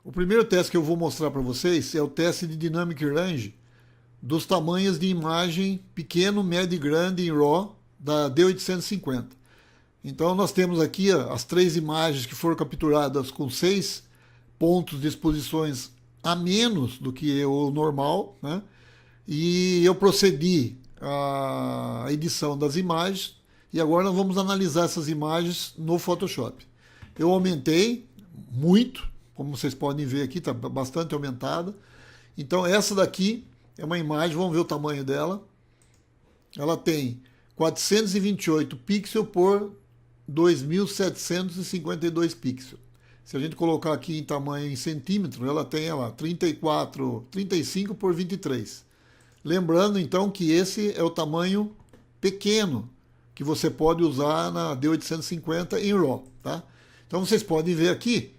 O primeiro teste que eu vou mostrar para vocês é o teste de Dynamic Range dos tamanhos de imagem pequeno, médio e grande em RAW da D850. Então nós temos aqui as 3 imagens que foram capturadas com 6 pontos de exposições a menos do que o normal, né? E eu procedi à edição das imagens e agora nós vamos analisar essas imagens no Photoshop. Eu aumentei muito, como vocês podem ver aqui, está bastante aumentada. Então essa daqui é uma imagem, vamos ver o tamanho dela. Ela tem 428 pixels por 2.752 pixels. Se a gente colocar aqui em tamanho em centímetro, ela tem 35 por 23. Lembrando então que esse é o tamanho pequeno que você pode usar na D850 em RAW, tá? Então vocês podem ver aqui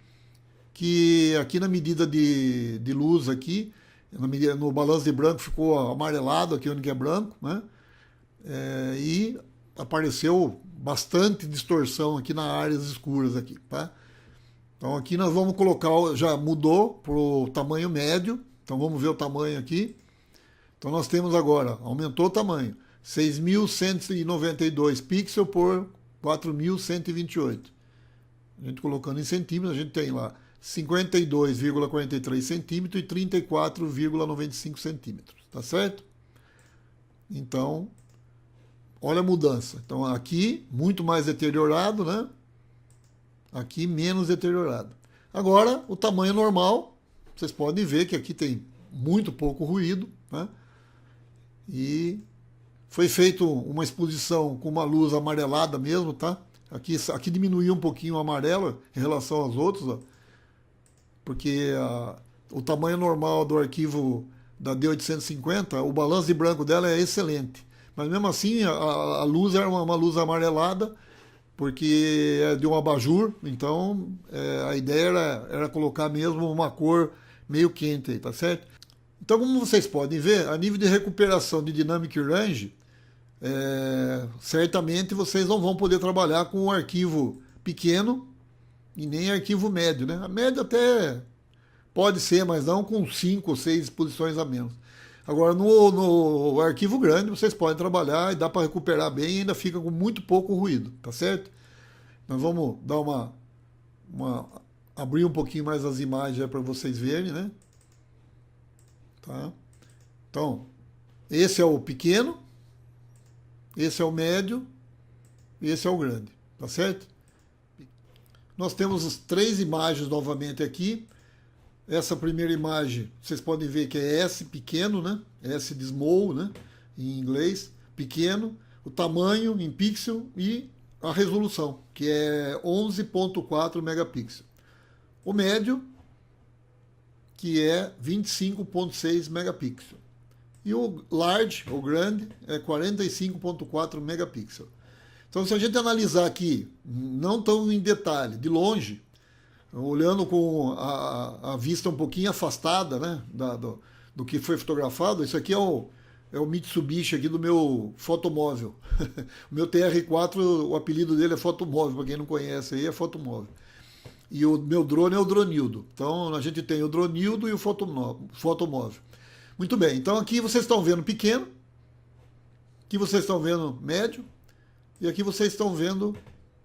que aqui na medida de luz aqui, no balanço de branco ficou amarelado aqui onde é branco, né? E apareceu bastante distorção aqui nas áreas escuras aqui, tá? Então aqui nós vamos colocar, já mudou para o tamanho médio, então vamos ver o tamanho aqui. Então nós temos agora, aumentou o tamanho, 6.192 pixels por 4.128. A gente colocando em centímetros, a gente tem lá 52,43 centímetros e 34,95 centímetros, tá certo? Então, olha a mudança. Então aqui, muito mais deteriorado, né? Aqui, menos deteriorado. Agora, o tamanho normal, vocês podem ver que aqui tem muito pouco ruído, né? E foi feito uma exposição com uma luz amarelada mesmo, tá? Aqui diminuiu um pouquinho o amarelo em relação aos outros, ó, porque o tamanho normal do arquivo da D850, o balanço de branco dela é excelente. Mas mesmo assim, a luz era uma luz amarelada, porque é de um abajur, então a ideia era colocar mesmo uma cor meio quente aí, tá certo? Então, como vocês podem ver, a nível de recuperação de Dynamic Range, certamente vocês não vão poder trabalhar com um arquivo pequeno e nem arquivo médio, né? A média até pode ser, mas não com 5 ou 6 exposições a menos. Agora, no arquivo grande, vocês podem trabalhar e dá para recuperar bem e ainda fica com muito pouco ruído, tá certo? Nós vamos dar abrir um pouquinho mais as imagens para vocês verem, né? Tá? Então, esse é o pequeno, esse é o médio e esse é o grande, tá certo? Nós temos as 3 imagens novamente aqui. Essa primeira imagem, vocês podem ver que é S pequeno, né? S de small, né? Em inglês, pequeno, o tamanho em pixel e a resolução, que é 11.4 megapixels. O médio, que é 25.6 megapixels. E o large, o grande, é 45.4 megapixels. Então, se a gente analisar aqui, não tão em detalhe, de longe, olhando com a vista um pouquinho afastada, né, do que foi fotografado, isso aqui é o Mitsubishi aqui do meu fotomóvel. O meu TR4, o apelido dele é fotomóvel, para quem não conhece aí, é fotomóvel. E o meu drone é o Dronildo. Então a gente tem o Dronildo e o fotomóvel. Muito bem, então aqui vocês estão vendo pequeno, aqui vocês estão vendo médio, e aqui vocês estão vendo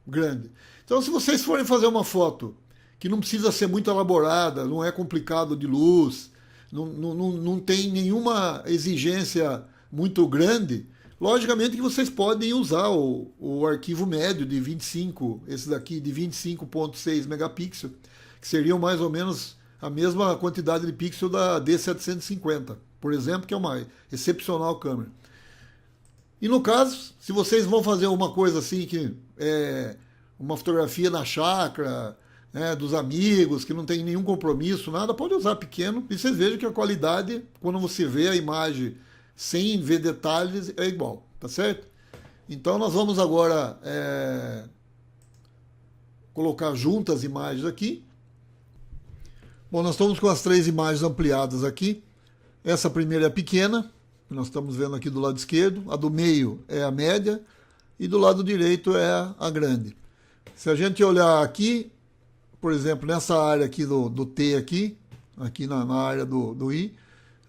grande. Então se vocês forem fazer uma foto que não precisa ser muito elaborada, não é complicado de luz, não tem nenhuma exigência muito grande, logicamente que vocês podem usar o arquivo médio de 25, esse daqui de 25.6 megapixels, que seriam mais ou menos a mesma quantidade de pixels da D750, por exemplo, que é uma excepcional câmera. E no caso, se vocês vão fazer uma coisa assim, que é uma fotografia na chácara, né, dos amigos, que não tem nenhum compromisso, nada, pode usar pequeno, e vocês vejam que a qualidade, quando você vê a imagem sem ver detalhes, é igual, tá certo? Então nós vamos agora colocar juntas as imagens aqui. Bom, nós estamos com as 3 imagens ampliadas aqui. Essa primeira é a pequena, que nós estamos vendo aqui do lado esquerdo, a do meio é a média, e do lado direito é a grande. Se a gente olhar aqui, por exemplo, nessa área aqui do T aqui na área do I,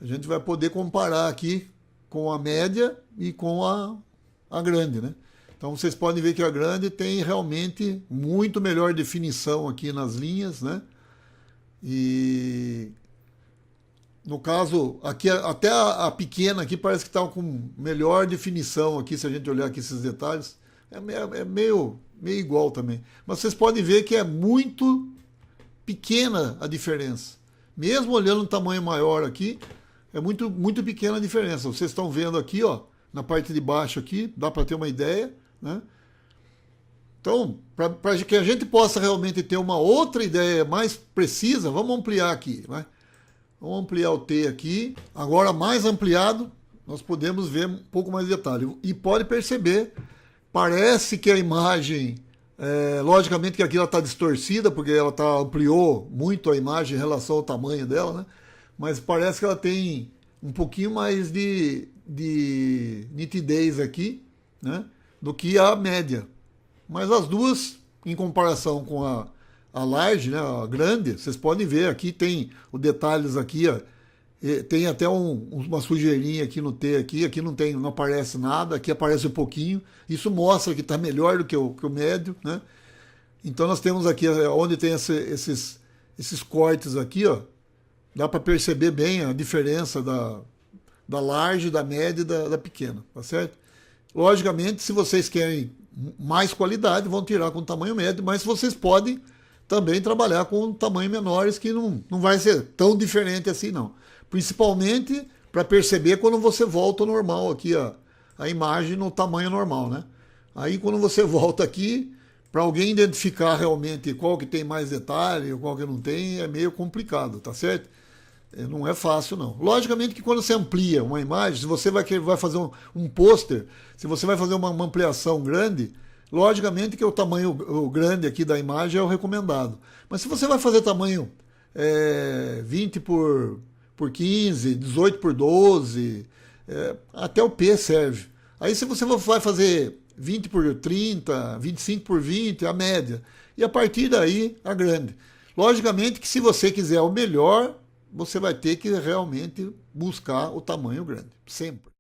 a gente vai poder comparar aqui com a média e com a grande, né? Então vocês podem ver que a grande tem realmente muito melhor definição aqui nas linhas, né? E no caso, aqui até a pequena aqui parece que está com melhor definição aqui, se a gente olhar aqui esses detalhes. É meio igual também. Mas vocês podem ver que é muito pequena a diferença. Mesmo olhando um tamanho maior aqui, é muito pequena a diferença. Vocês estão vendo aqui, ó, na parte de baixo aqui, dá para ter uma ideia, né? Então, para que a gente possa realmente ter uma outra ideia mais precisa, vamos ampliar aqui, né? Vamos ampliar o T aqui. Agora, mais ampliado, nós podemos ver um pouco mais de detalhe. E pode perceber, parece que a imagem, logicamente que aqui ela está distorcida, porque ela ampliou muito a imagem em relação ao tamanho dela, né? Mas parece que ela tem um pouquinho mais de nitidez aqui, né? Do que a média. Mas as duas, em comparação com a large, né, a grande, vocês podem ver, aqui tem os detalhes aqui, ó, tem até uma sujeirinha aqui no T, aqui não aparece nada, aqui aparece um pouquinho, isso mostra que está melhor do que o médio, né? Então nós temos aqui, onde tem esses cortes aqui, ó, dá para perceber bem a diferença da large, da média e da pequena, tá certo? Logicamente, se vocês querem mais qualidade, vão tirar com tamanho médio, mas vocês podem também trabalhar com tamanho menores, que não vai ser tão diferente assim, não. Principalmente para perceber quando você volta ao normal aqui, a imagem no tamanho normal, né? Aí quando você volta aqui, para alguém identificar realmente qual que tem mais detalhe, qual que não tem, é meio complicado, tá certo? Não é fácil, não. Logicamente que quando você amplia uma imagem, se você vai fazer um pôster, se você vai fazer uma ampliação grande, logicamente que o tamanho grande aqui da imagem é o recomendado. Mas se você vai fazer tamanho 20 por 15, 18 por 12, até o P serve. Aí se você vai fazer 20 por 30, 25 por 20, a média. E a partir daí, a grande. Logicamente que se você quiser o melhor, você vai ter que realmente buscar o tamanho grande, sempre.